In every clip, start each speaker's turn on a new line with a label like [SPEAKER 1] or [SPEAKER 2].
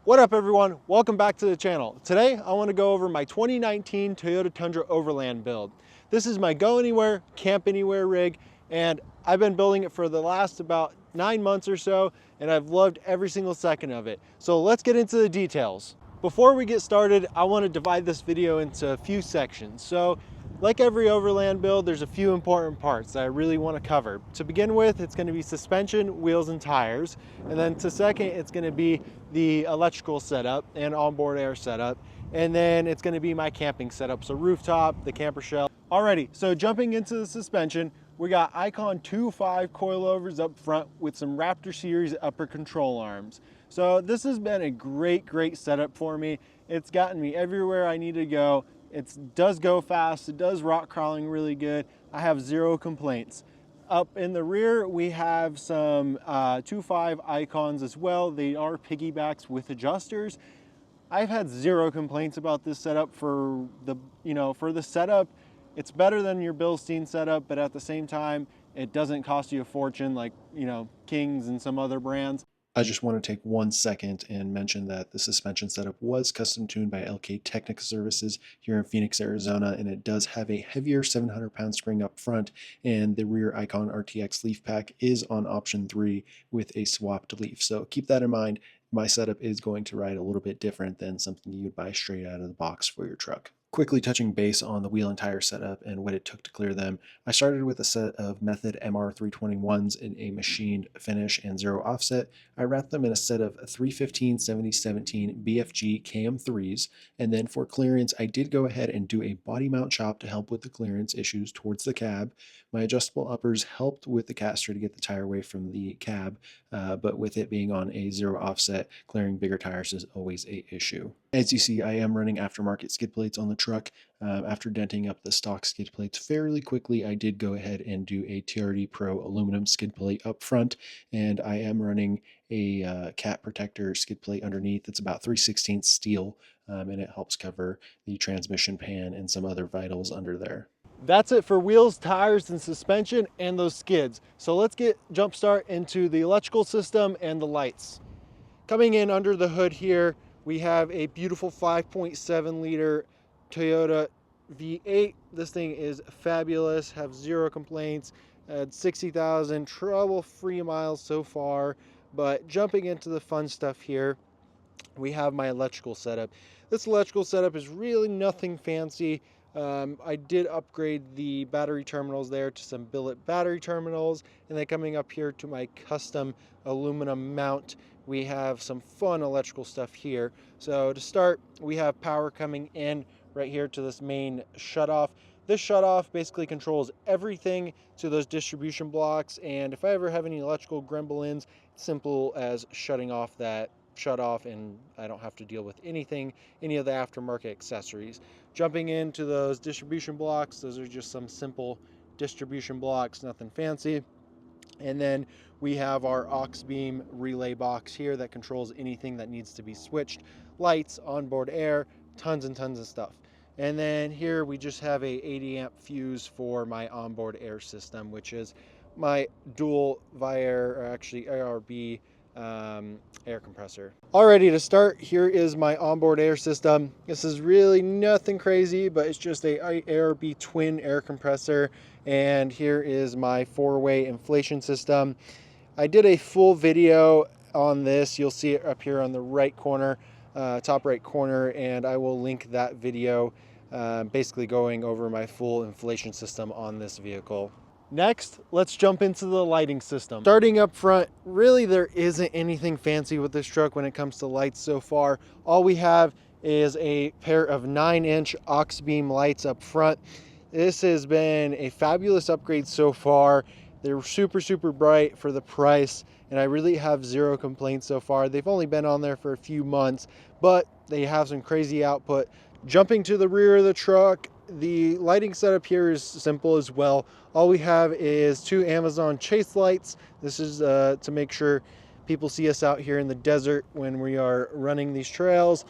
[SPEAKER 1] What up everyone, welcome back to the channel. Today I want to go over my 2019 Toyota Tundra Overland Build. This is my go anywhere, camp anywhere rig, and I've been building it for the last about 9 months or so, and I've loved every single second of it. So let's get into the details. Before we get started, I want to divide this video into a few sections. So like every Overland build, there's a few important parts that I really want to cover. To begin with, it's going to be suspension, wheels, and tires. And then to second, it's going to be the electrical setup and onboard air setup. And then it's going to be my camping setup, so rooftop, the camper shell. Alrighty, so jumping into the suspension, we got Icon 2.5 coilovers up front with some Raptor series upper control arms. So this has been a great setup for me. It's gotten me everywhere I need to go. It does go fast, it does rock crawling really good. I have zero complaints. Up in the rear, we have some 2.5 Icons as well. They are piggybacks with adjusters. I've had zero complaints about this setup for the setup. It's better than your Bilstein setup, but at the same time, it doesn't cost you a fortune like, Kings and some other brands.
[SPEAKER 2] I just want to take 1 second and mention that the suspension setup was custom tuned by LK Technical Services here in Phoenix, Arizona, and it does have a heavier 700-pound spring up front, and the rear Icon RTX leaf pack is on option 3 with a swapped leaf. So keep that in mind. My setup is going to ride a little bit different than something you would buy straight out of the box for your truck. Quickly touching base on the wheel and tire setup and what it took to clear them, I started with a set of Method MR321s in a machined finish and zero offset. I wrapped them in a set of 315/70/17 BFG KM3s, and then for clearance, I did go ahead and do a body mount chop to help with the clearance issues towards the cab. My adjustable uppers helped with the caster to get the tire away from the cab, but with it being on a zero offset, clearing bigger tires is always an issue. As you see, I am running aftermarket skid plates on the truck. After denting up the stock skid plates fairly quickly, I did go ahead and do a TRD Pro aluminum skid plate up front, and I am running a cat protector skid plate underneath. It's about 3/16 steel, and it helps cover the transmission pan and some other vitals under there.
[SPEAKER 1] That's it for wheels, tires, and suspension and those skids. So let's get jump start into the electrical system and the lights. Coming in under the hood here, we have a beautiful 5.7 liter Toyota V8. This thing is fabulous, have zero complaints, had 60,000 trouble-free miles so far. But jumping into the fun stuff here, we have my electrical setup. This electrical setup is really nothing fancy. I did upgrade the battery terminals there to some billet battery terminals, and then coming up here to my custom aluminum mount, we have some fun electrical stuff here. So to start, we have power coming in right here to this main shutoff. This shutoff basically controls everything to those distribution blocks, and if I ever have any electrical gremlins, it's simple as shutting off that shut off, and I don't have to deal with any of the aftermarket accessories. Jumping into those distribution blocks, those are just some simple distribution blocks, nothing fancy. And then we have our aux beam relay box here that controls anything that needs to be switched. Lights, onboard air, tons and tons of stuff. And then here we just have a 80 amp fuse for my onboard air system, which is my dual Viair, or actually ARB air compressor. Alrighty, to start, here is my onboard air system. This is really nothing crazy, but it's just a ARB twin air compressor. And here is my 4-way inflation system. I did a full video on this. You'll see it up here on the right corner, top right corner, and I will link that video, basically going over my full inflation system on this vehicle. Next, let's jump into the lighting system. Starting up front, really there isn't anything fancy with this truck when it comes to lights so far. All we have is a pair of 9-inch aux beam lights up front. This has been a fabulous upgrade so far. They're super bright for the price, and I really have zero complaints so far. They've only been on there for a few months, but they have some crazy output. Jumping to the rear of the truck, the lighting setup here is simple as well. All we have is 2 Amazon chase lights. This is to make sure people see us out here in the desert when we are running these trails.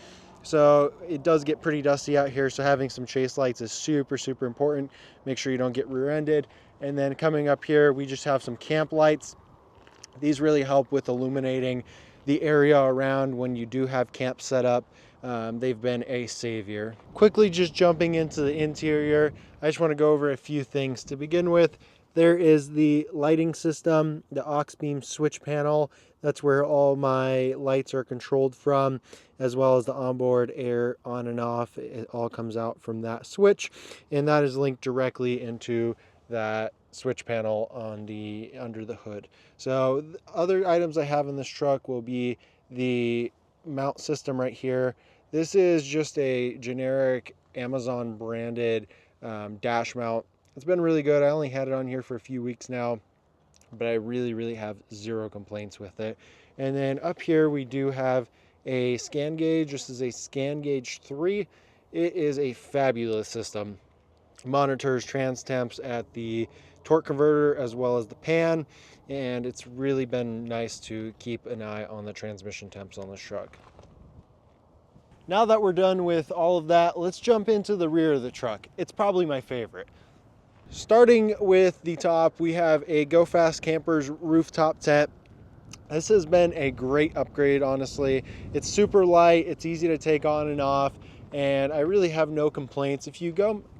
[SPEAKER 1] So it does get pretty dusty out here, so having some chase lights is super important. Make sure you don't get rear-ended. And then coming up here, we just have some camp lights. These really help with illuminating the area around when you do have camp set up. They've been a savior. Quickly, just jumping into the interior, I just want to go over a few things. To begin with, there is the lighting system, the aux beam switch panel. That's where all my lights are controlled from, as well as the onboard air on and off. It all comes out from that switch, and that is linked directly into that switch panel on the under the hood. So other items I have in this truck will be the mount system right here. This is just a generic Amazon branded dash mount. It's been really good. I only had it on here for a few weeks now, but I really have zero complaints with it. And then up here we do have a scan gauge. This is a scan gauge 3. It is a fabulous system. Monitors trans temps at the torque converter as well as the pan, and it's really been nice to keep an eye on the transmission temps on this truck. Now that we're done with all of that, let's jump into the rear of the truck. It's probably my favorite. Starting with the top, we have a Go Fast Campers rooftop tent. This has been a great upgrade, honestly. It's super light, it's easy to take on and off, and I really have no complaints. If you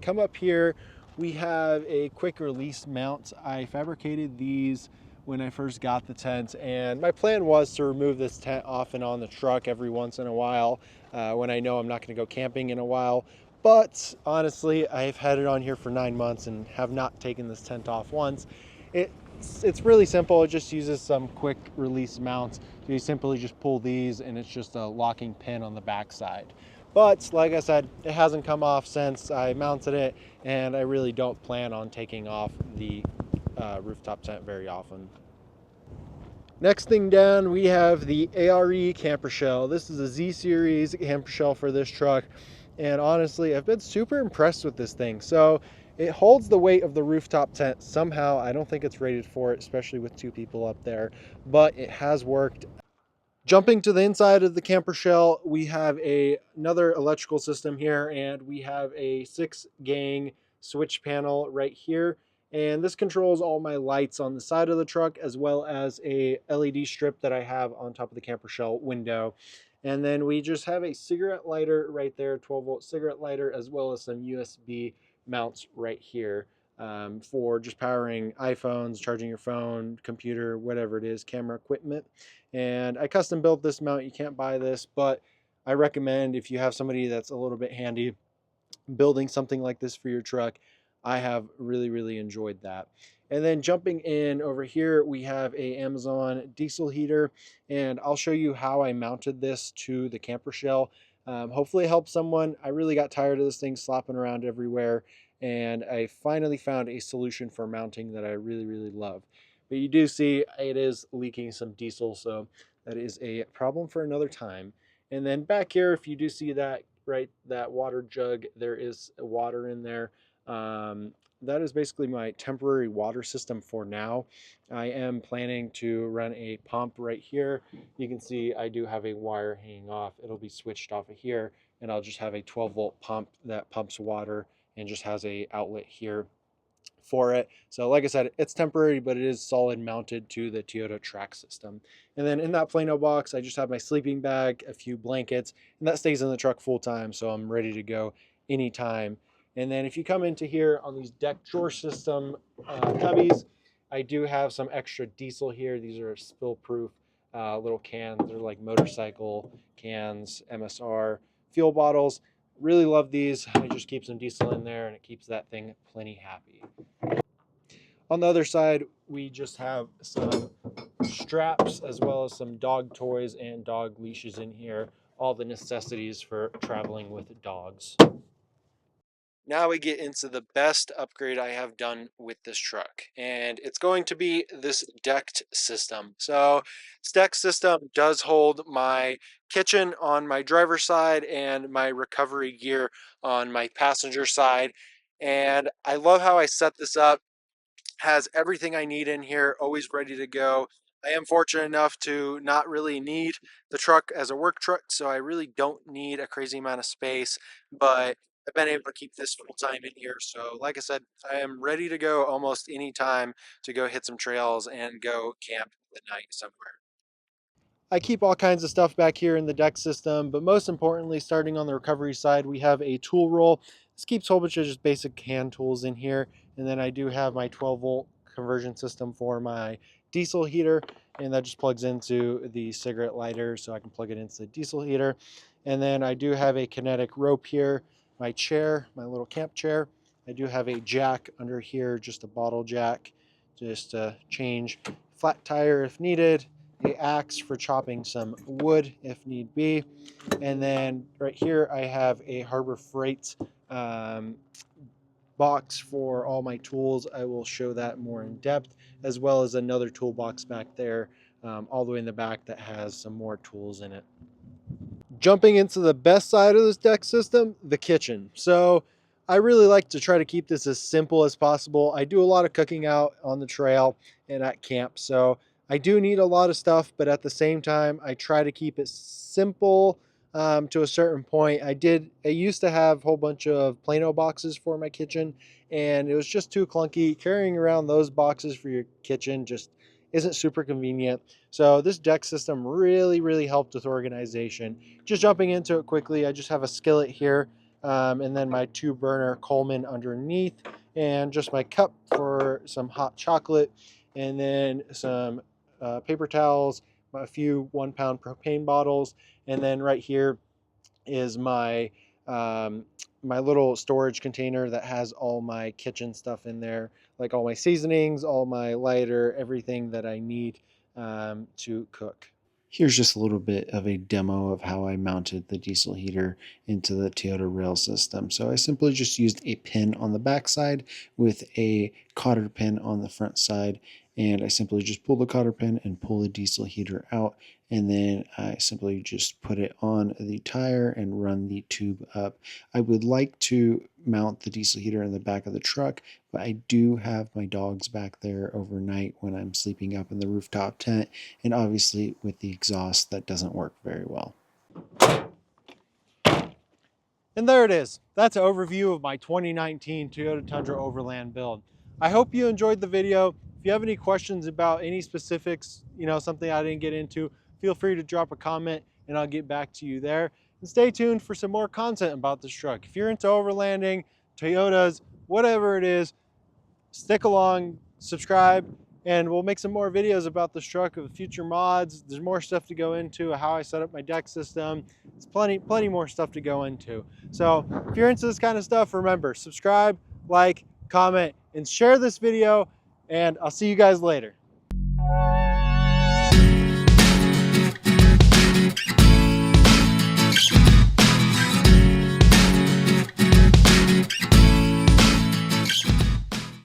[SPEAKER 1] come up here, we have a quick release mount. I fabricated these when I first got the tent, and my plan was to remove this tent off and on the truck every once in a while when I know I'm not going to go camping in a while. But honestly, I've had it on here for 9 months and have not taken this tent off once. It's really simple. It just uses some quick release mounts. So you simply just pull these and it's just a locking pin on the back side. But like I said, it hasn't come off since I mounted it, and I really don't plan on taking off the rooftop tent very often. Next thing down, we have the ARE camper shell. This is a Z-Series camper shell for this truck, and honestly, I've been super impressed with this thing. So it holds the weight of the rooftop tent somehow. I don't think it's rated for it, especially with 2 people up there, but it has worked. Jumping to the inside of the camper shell, we have another electrical system here, and we have a 6-gang switch panel right here. And this controls all my lights on the side of the truck, as well as a LED strip that I have on top of the camper shell window. And then we just have a cigarette lighter right there, 12-volt cigarette lighter, as well as some USB mounts right here for just powering iPhones, charging your phone, computer, whatever it is, camera equipment. And I custom built this mount. You can't buy this, but I recommend if you have somebody that's a little bit handy building something like this for your truck. I have really enjoyed that. And then jumping in over here, we have a Amazon diesel heater, and I'll show you how I mounted this to the camper shell. Hopefully it helps someone. I really got tired of this thing slopping around everywhere, and I finally found a solution for mounting that I really love. But you do see it is leaking some diesel, so that is a problem for another time. And then back here, if you do see that, right, that water jug, there is water in there. That is basically my temporary water system for now. I am planning to run a pump right here. You can see I do have a wire hanging off. It'll be switched off of here, and I'll just have a 12-volt pump that pumps water and just has a outlet here for it. So like I said, it's temporary, but it is solid mounted to the Toyota track system. And then in that Plano box, I just have my sleeping bag, a few blankets, and that stays in the truck full time. So I'm ready to go anytime. And then if you come into here on these deck drawer system cubbies, I do have some extra diesel here. These are spill proof little cans. They're like motorcycle cans, MSR fuel bottles. Really love these. I just keep some diesel in there and it keeps that thing plenty happy. On the other side, we just have some straps as well as some dog toys and dog leashes in here. All the necessities for traveling with dogs. Now we get into the best upgrade I have done with this truck, and it's going to be this decked system. So this deck system does hold my kitchen on my driver's side and my recovery gear on my passenger side. And I love how I set this up. Has everything I need in here, always ready to go. I am fortunate enough to not really need the truck as a work truck, so I really don't need a crazy amount of space, but I've been able to keep this full time in here. So like I said, I am ready to go almost any time to go hit some trails and go camp the night somewhere. I keep all kinds of stuff back here in the deck system, but most importantly, starting on the recovery side, we have a tool roll. This keeps a whole bunch of just basic hand tools in here. And then I do have my 12-volt conversion system for my diesel heater, and that just plugs into the cigarette lighter, so I can plug it into the diesel heater. And then I do have a kinetic rope here, my chair, my little camp chair. I do have a jack under here, just a bottle jack, just to change flat tire if needed, a axe for chopping some wood if need be. And then right here I have a Harbor Freight box for all my tools. I will show that more in depth, as well as another toolbox back there, all the way in the back, that has some more tools in it. Jumping into the best side of this deck system, the kitchen. So I really like to try to keep this as simple as possible. I do a lot of cooking out on the trail and at camp, so I do need a lot of stuff, but at the same time, I try to keep it simple to a certain point. I used to have a whole bunch of Plano boxes for my kitchen, and it was just too clunky. Carrying around those boxes for your kitchen just isn't super convenient. So this deck system really helped with organization. Just jumping into it quickly, I just have a skillet here, and then my 2-burner Coleman underneath, and just my cup for some hot chocolate, and then some paper towels, a few 1-pound propane bottles, and then right here is my my little storage container that has all my kitchen stuff in there, like all my seasonings, all my lighter, everything that I need to cook.
[SPEAKER 2] Here's just a little bit of a demo of how I mounted the diesel heater into the Toyota rail system. So I simply just used a pin on the back side with a cotter pin on the front side, and I simply just pull the cotter pin and pull the diesel heater out, and then I simply just put it on the tire and run the tube up. I would like to mount the diesel heater in the back of the truck, but I do have my dogs back there overnight when I'm sleeping up in the rooftop tent, and obviously with the exhaust that doesn't work very well.
[SPEAKER 1] And there it is. That's an overview of my 2019 Toyota Tundra Overland Build. I hope you enjoyed the video. If you have any questions about any specifics, something I didn't get into, feel free to drop a comment and I'll get back to you there. And stay tuned for some more content about this truck. If you're into overlanding, Toyotas, whatever it is, stick along, subscribe, and we'll make some more videos about this truck of future mods. There's more stuff to go into, how I set up my deck system. There's plenty more stuff to go into. So if you're into this kind of stuff, remember, subscribe, like, comment, and share this video, and I'll see you guys later.